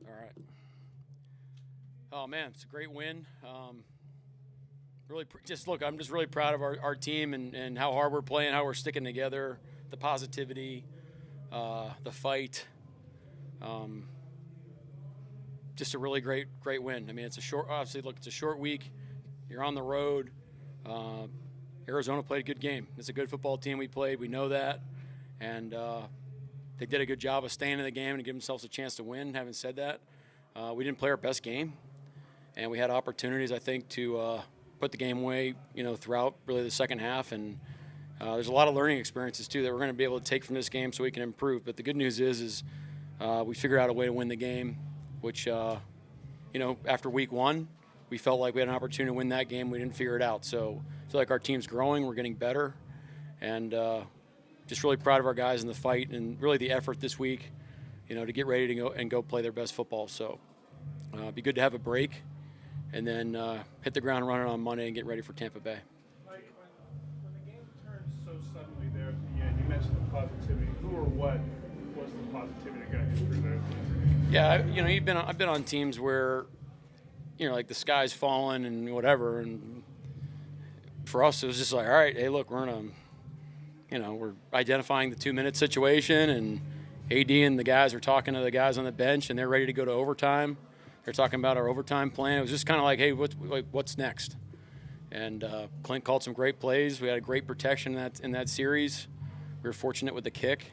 All right. Oh, man, it's a great win. I'm just really proud of our team and how hard we're playing, how we're sticking together, the positivity, the fight. Just a really great win. I mean, it's a short week. You're on the road. Arizona played a good game. It's a good football team we played. We know that. And they did a good job of staying in the game and giving themselves a chance to win. Having said that, we didn't play our best game. And we had opportunities, I think, to put the game away, throughout really the second half. And there's a lot of learning experiences, too, that we're going to be able to take from this game so we can improve. But the good news is we figured out a way to win the game, which, after week one, we felt like we had an opportunity to win that game. We didn't figure it out. So I feel like our team's growing. We're getting better. And just really proud of our guys in the fight and really the effort this week, to get ready to go play their best football. So it'd be good to have a break and then hit the ground running on Monday and get ready for Tampa Bay. Mike, when the game turned so suddenly there at the end, you mentioned the positivity. Who or what was the positivity that got you through there? Yeah, I've been on teams where, like the sky's falling and whatever, and for us it was just like, all right, hey, look, we're identifying the 2-minute situation, and AD and the guys are talking to the guys on the bench, and they're ready to go to overtime. They're talking about our overtime plan. It was just kind of like, hey, what's next? And Clint called some great plays. We had a great protection in that series. We were fortunate with the kick,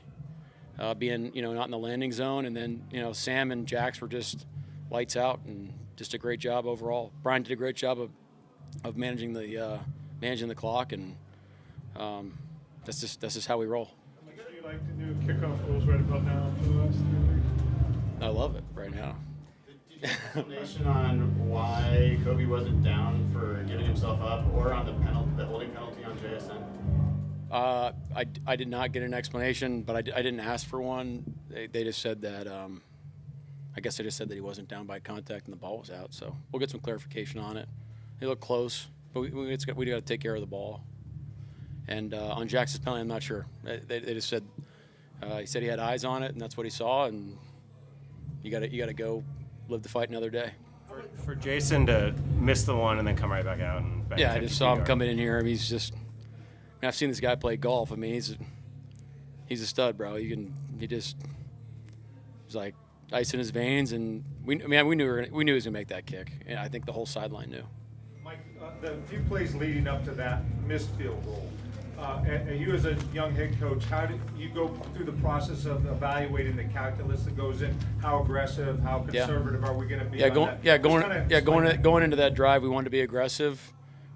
being not in the landing zone. And then Sam and Jax were just lights out, and just a great job overall. Brian did a great job of managing the clock, and that's just how we roll. Do you like the new kickoff rules right about now for the last 3 weeks? I love it right now. Did you have an explanation on why Kobe wasn't down for giving himself up, or on the holding penalty on JSN? I did not get an explanation, but I didn't ask for one. They just said that I guess they just said that he wasn't down by contact and the ball was out. So we'll get some clarification on it. It looked close, but we got to take care of the ball. And on Jackson's penalty, I'm not sure. They just said he said he had eyes on it, and that's what he saw. And you got to go live the fight another day. For Jason to miss the one and then come right back out. I just saw him coming in here. I mean, I've seen this guy play golf. I mean, he's a stud, bro. He's like ice in his veins, and we knew he was gonna make that kick. And I think the whole sideline knew. Mike, the few plays leading up to that missed field goal, and you as a young head coach, how did you go through the process of evaluating the calculus that goes in? How aggressive, how conservative are we going to be? Going into that drive, we wanted to be aggressive,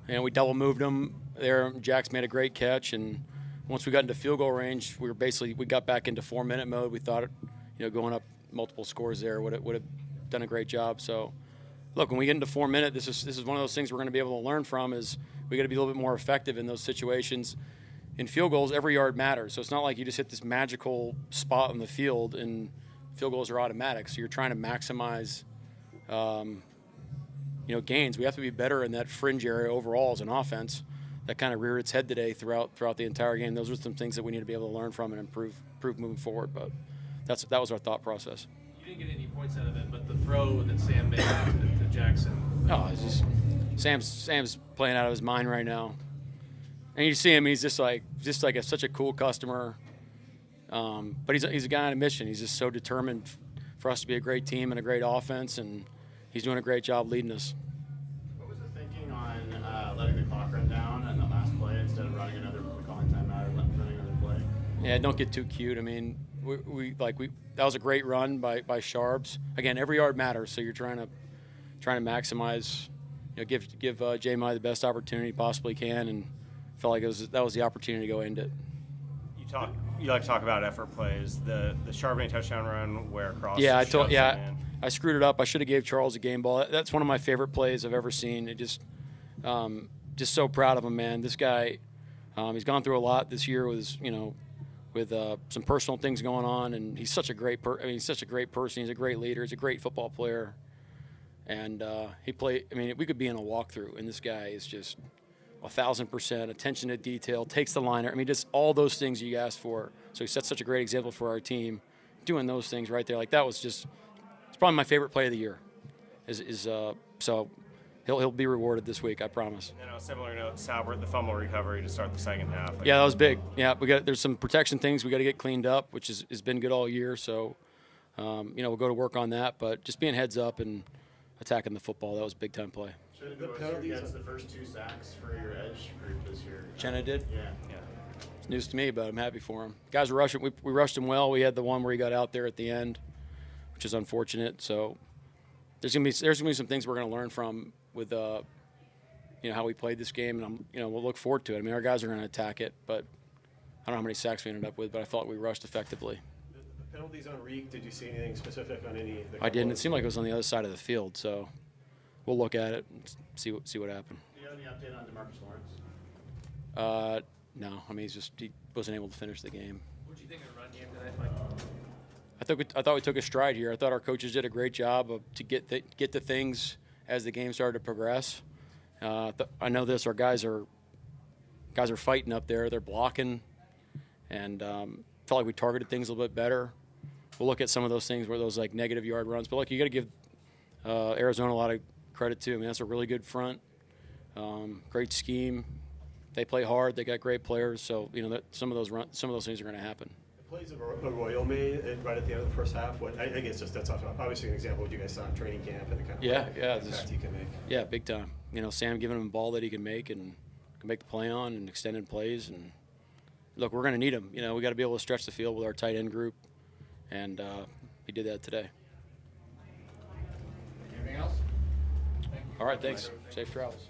and we double moved them there. Jax made a great catch, and once we got into field goal range, we got back into 4-minute mode. We thought, going up multiple scores there would have done a great job. So, look, when we get into 4-minute, this is one of those things we're going to be able to learn from. Is we got to be a little bit more effective in those situations. In field goals, every yard matters. So it's not like you just hit this magical spot on the field and field goals are automatic. So you're trying to maximize, gains. We have to be better in that fringe area overall as an offense. That kind of reared its head today throughout the entire game. Those are some things that we need to be able to learn from and improve moving forward. But that was our thought process. You didn't get any points out of it, but the throw that Sam made to Jackson. Oh, it's just Sam's playing out of his mind right now. And you see him, he's just like such a cool customer. But he's a guy on a mission. He's just so determined for us to be a great team and a great offense, and he's doing a great job leading us. What was the thinking on letting the clock run down on the last play instead of calling timeout or running another play? Yeah, don't get too cute. I mean, that was a great run by Charbs. Again, every yard matters, so you're trying to maximize, give J-Mi the best opportunity he possibly can, and felt like that was the opportunity to go end it. You like to talk about effort plays. The Charbonnet touchdown run where Cross. I screwed it up. I should have gave Charles a game ball. That's one of my favorite plays I've ever seen. It just so proud of him, man. This guy, he's gone through a lot this year with some personal things going on, and he's such a great he's such a great person. He's a great leader. He's a great football player, and we could be in a walkthrough, and this guy is just 1,000% attention to detail, takes the liner. I mean, just all those things you asked for. So he set such a great example for our team, doing those things right there. Like, that was just it's probably my favorite play of the year. So he'll be rewarded this week, I promise. And on a similar note, Salbert, the fumble recovery to start the second half. Yeah, that was big. Yeah, there's some protection things we got to get cleaned up, which has been good all year. So, we'll go to work on that. But just being heads up and attacking the football, that was a big-time play. Gets the first 2 sacks for your edge group this year. Uchenna did? Yeah. It's news to me, but I'm happy for him. Guys were rushing. We rushed him well. We had the one where he got out there at the end, which is unfortunate. So there's gonna be some things we're gonna learn from with how we played this game, and we'll look forward to it. I mean, our guys are gonna attack it, but I don't know how many sacks we ended up with, but I felt we rushed effectively. The penalties on Reek, did you see anything specific on any? I didn't. It seemed like it was on the other side of the field, so we'll look at it and see what happened. Do you have any update on DeMarcus Lawrence? No. I mean, he wasn't able to finish the game. What do you think of the run game today, Mike? I thought we took a stride here. I thought our coaches did a great job to get the things as the game started to progress. I know this. Our guys are fighting up there. They're blocking, and felt like we targeted things a little bit better. We'll look at some of those things where those like negative yard runs. But you got to give Arizona a lot of credit too. I mean, that's a really good front, great scheme. They play hard. They got great players. So that some of those things are going to happen. The plays of Arroyo made right at the end of the first half. I guess that's obviously an example of what you guys saw in training camp and the kind of impact he can make. Yeah, big time. Sam giving him a ball that he can make and can make the play on and extended plays. And look, we're going to need him. We got to be able to stretch the field with our tight end group, and he did that today. Anything else? All right, thanks. Safe travels.